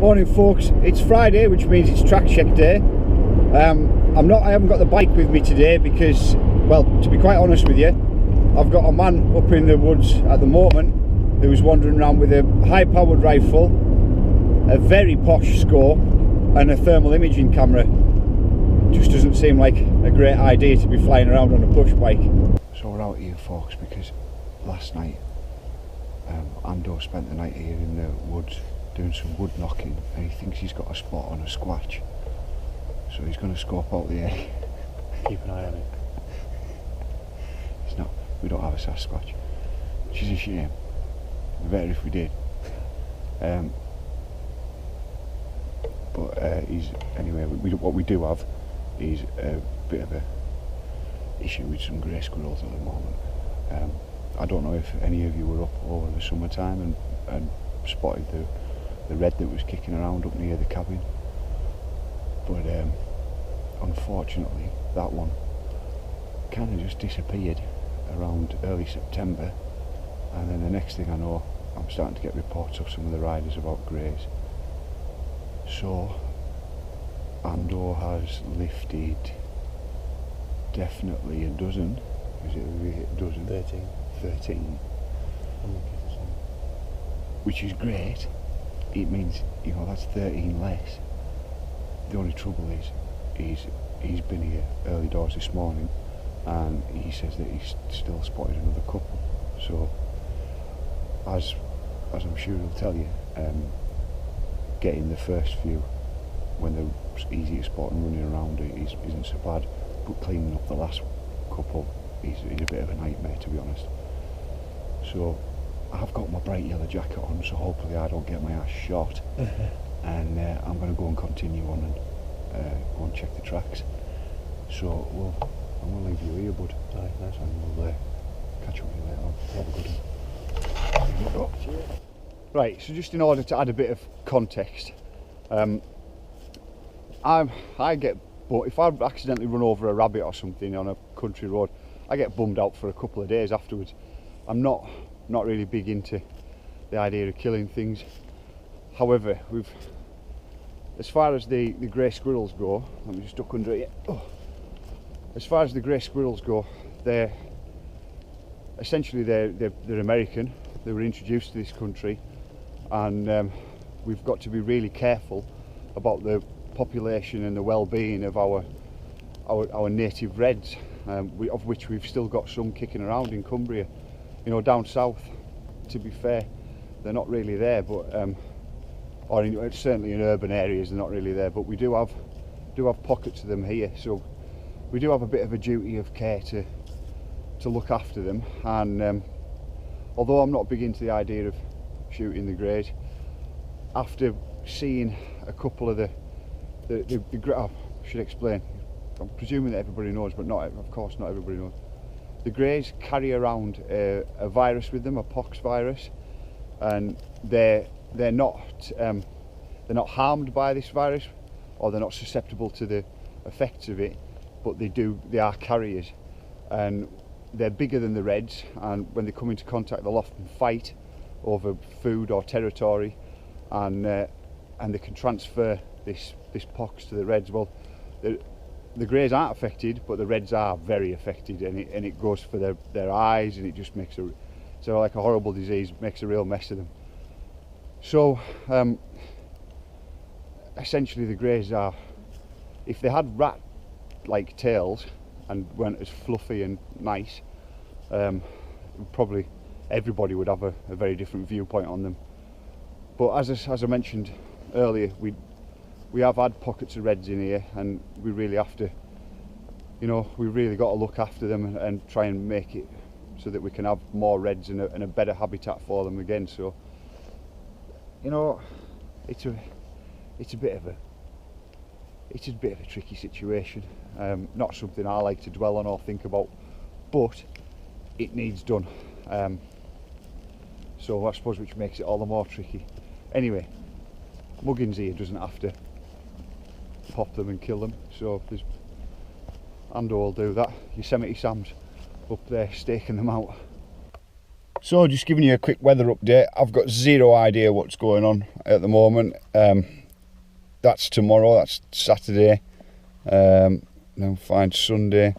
Morning folks, it's Friday, which means it's track check day. I haven't got the bike with me today because, well, to be quite honest with you, I've got a man up in the woods at the moment who's wandering around with a high powered rifle, a very posh scope and a thermal imaging camera. Just doesn't seem like a great idea to be flying around on a push bike. So we're out here folks because last night Ando spent the night here in the woods doing some wood knocking, and he thinks he's got a spot on a squatch, so he's going to scope out the area. Keep an eye on it. It's not, we don't have a Sasquatch, which is a shame. It'd be better if we did. Anyway, what we do have is a bit of a issue with some grey squirrels at the moment. I don't know if any of you were up over the summertime and spotted the red that was kicking around up near the cabin, but unfortunately that one kind of just disappeared around early September, and then the next thing I know I'm starting to get reports of some of the riders about greys. So Ando has lifted definitely a dozen. Is it a dozen? 13. Which is great. It means, you know, that's 13 less. The only trouble is he's been here early doors this morning and he says that he's still spotted another couple. So as I'm sure he'll tell you, getting the first few when they're easy to spot and running around isn't so bad, but cleaning up the last couple is a bit of a nightmare, to be honest. So I've got my bright yellow jacket on, so hopefully I don't get my ass shot. And I'm going to go and continue on and go and check the tracks. So I'm going to leave you here, bud. Aye, nice one. And we'll catch up with you later on. Have a good one. Right, so just in order to add a bit of context, I get, if I accidentally run over a rabbit or something on a country road, I get bummed out for a couple of days afterwards. I'm not really big into the idea of killing things. However, as far as the grey squirrels go, let me just duck under it. As far as the grey squirrels go, they're American. They were introduced to this country, and we've got to be really careful about the population and the well-being of our native reds, of which we've still got some kicking around in Cumbria. You know, down south, to be fair, they're not really there, but certainly in urban areas they're not really there. But we do have pockets of them here, so we do have a bit of a duty of care to look after them. And although I'm not big into the idea of shooting the greys, after seeing a couple of I should explain. I'm presuming that everybody knows, but of course not everybody knows. The greys carry around a virus with them, a pox virus, and they're not harmed by this virus, or they're not susceptible to the effects of it, but they are carriers, and they're bigger than the reds, and when they come into contact they'll often fight over food or territory, and they can transfer this pox to the reds. Well, the greys aren't affected, but the reds are very affected, and it goes for their eyes, and it just makes so like a horrible disease, makes a real mess of them. So essentially the greys are, if they had rat-like tails and weren't as fluffy and nice, probably everybody would have a very different viewpoint on them. But as I mentioned earlier, we have had pockets of reds in here, and we really have to, we really got to look after them and try and make it so that we can have more reds and a better habitat for them again. So, it's a bit of a tricky situation. Not something I like to dwell on or think about, but it needs done. So I suppose which makes it all the more tricky. Anyway, Muggins here doesn't have to pop them and kill them, so Ando will do that. Yosemite Sam's up there staking them out. So just giving you a quick weather update. I've got zero idea what's going on at the moment. That's tomorrow, that's Saturday. Then find Sunday.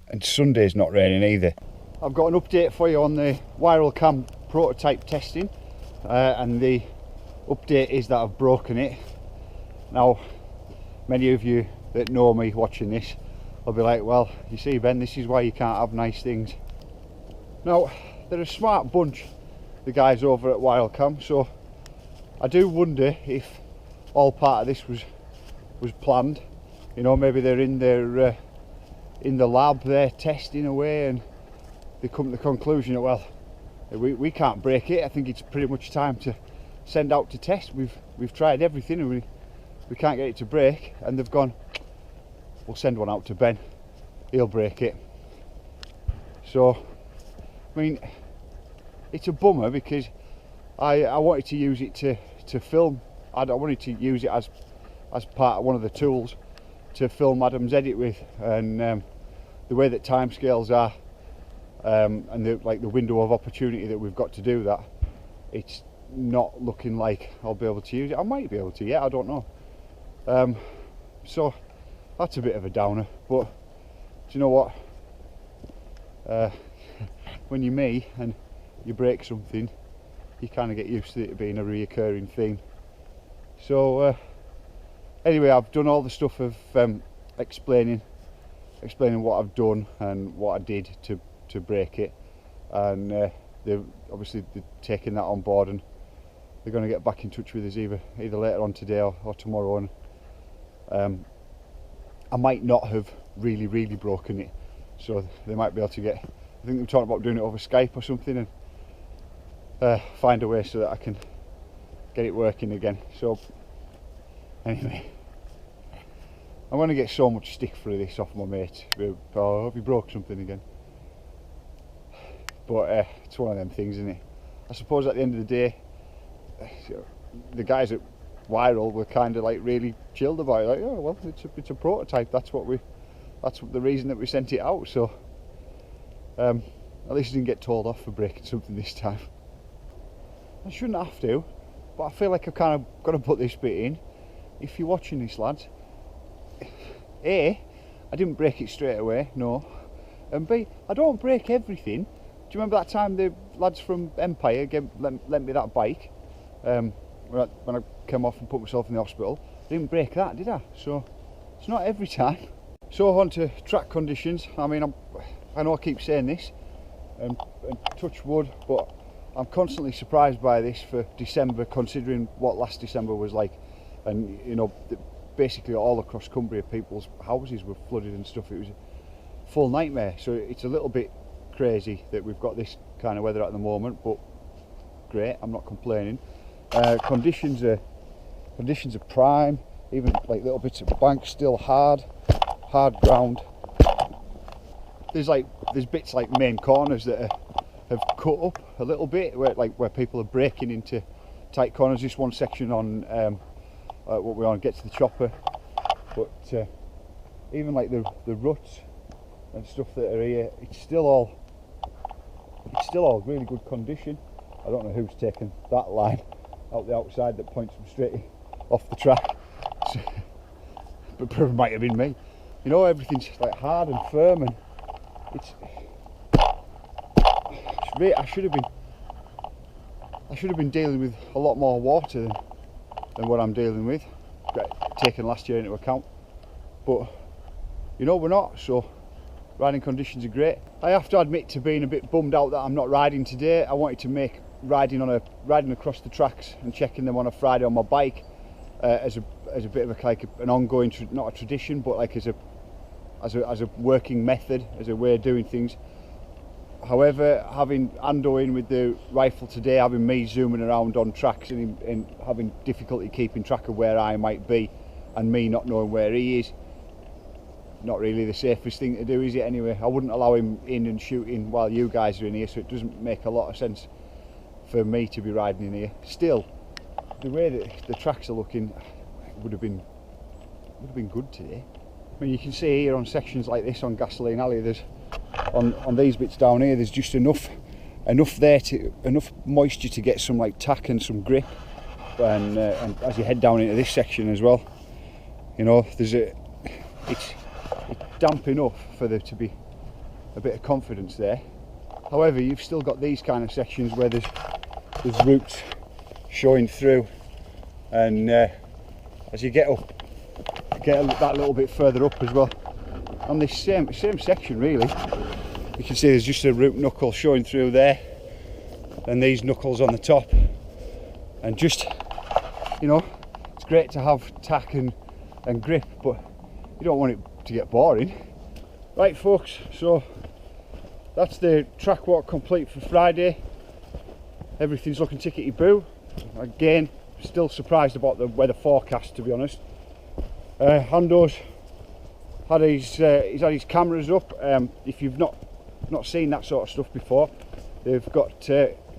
And Sunday's not raining either. I've got an update for you on the viral cam prototype testing, and the update is that I've broken it. Now, many of you that know me watching this will be like, well, you see Ben, this is why you can't have nice things. Now, they're a smart bunch, the guys over at Wildcam, so I do wonder if all part of this was planned. You know, maybe they're in their in the lab there testing away, and they come to the conclusion that, well, we can't break it. I think it's pretty much time to send out to test. We've tried everything and we can't get it to break, and they've gone, we'll send one out to Ben, he'll break it. So I mean, it's a bummer because I wanted to use it to film. I wanted to use it as part of one of the tools to film Adam's edit with, and the way that timescales are, and the window of opportunity that we've got to do that, it's not looking like I'll be able to use it. I might be able to, yeah, I don't know. So that's a bit of a downer, but do you know what? When you're me and you break something, you kind of get used to it being a reoccurring theme. So anyway, I've done all the stuff of explaining what I've done and what I did to break it, and they're taking that on board, and they're going to get back in touch with us either later on today or tomorrow. And I might not have really broken it, so they might be able to get, I think they're talking about doing it over Skype or something, and find a way so that I can get it working again. So anyway, I'm going to get so much stick for this off my mate. Oh, I hope you broke something again. But it's one of them things, isn't it? I suppose at the end of the day, the guys at Viral were kind of like really chilled about it. Like, oh well, it's a prototype. That's the reason that we sent it out. So at least I didn't get told off for breaking something this time. I shouldn't have to, but I feel like I've kind of got to put this bit in. If you're watching this, lads, A, I didn't break it straight away, no, and B, I don't break everything. Do you remember that time the lads from Empire lent me that bike when I came off and put myself in the hospital? I didn't break that, did I? So it's not every time. So on to track conditions. I mean, I know I keep saying this, and touch wood, but I'm constantly surprised by this for December, considering what last December was like. And you know, basically all across Cumbria, people's houses were flooded and stuff. It was a full nightmare. So it's a little bit crazy that we've got this kind of weather at the moment, but great, I'm not complaining. Conditions are prime, even like little bits of bank still hard ground. There's bits like main corners that have cut up a little bit, where people are breaking into tight corners. This one section on what we're on Get to the Chopper, but even like the ruts and stuff that are here, it's still all really good condition. I don't know who's taken that line out the outside that points them straight off the track, but it might have been me. You know, everything's like hard and firm, and I should have been dealing with a lot more water than what I'm dealing with, taking last year into account. But you know, we're not, so riding conditions are great. I have to admit to being a bit bummed out that I'm not riding today. I wanted to make riding across the tracks and checking them on a Friday on my bike as a bit of an ongoing, not a tradition, but like as a working method, as a way of doing things. However, having Ando in with the rifle today, having me zooming around on tracks and having difficulty keeping track of where I might be, and me not knowing where he is, not really the safest thing to do, is it? Anyway, I wouldn't allow him in and shooting while you guys are in here, so it doesn't make a lot of sense for me to be riding in here. Still, the way that the tracks are looking, would have been good today. I mean, you can see here on sections like this on Gasoline Alley, there's on these bits down here, there's just enough there to enough moisture to get some like tack and some grip, and as you head down into this section as well, you know, it's damp enough for there to be a bit of confidence there. However, you've still got these kind of sections where there's roots showing through, and as you get that little bit further up as well, on this same section really, you can see there's just a root knuckle showing through there, and these knuckles on the top, and just, you know, it's great to have tack and grip, but you don't want it to get boring. Right folks, so that's the track walk complete for Friday. Everything's looking tickety boo. Again, still surprised about the weather forecast, to be honest. Hando's had he's had his cameras up. If you've not seen that sort of stuff before, they've got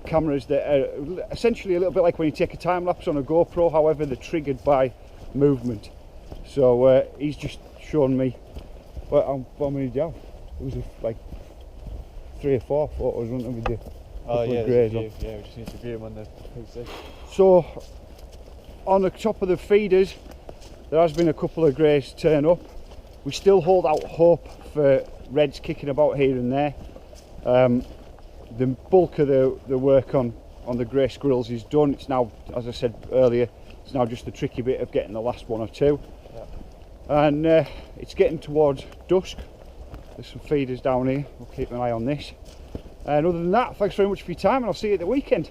cameras that are essentially a little bit like when you take a time lapse on a GoPro, however they're triggered by movement. So he's just shown me, well, how many do you have? It was like 3 or 4 photos, wasn't it, with the greys on. Yeah, we just need to view them on the PC. So on the top of the feeders there has been a couple of greys turn up. We still hold out hope for reds kicking about here and there. The bulk of the work on the grey squirrels is done. It's now, as I said earlier, it's now just the tricky bit of getting the last 1 or 2. Yeah. And it's getting towards dusk. There's some feeders down here, we'll keep an eye on this. And other than that, thanks very much for your time, and I'll see you at the weekend.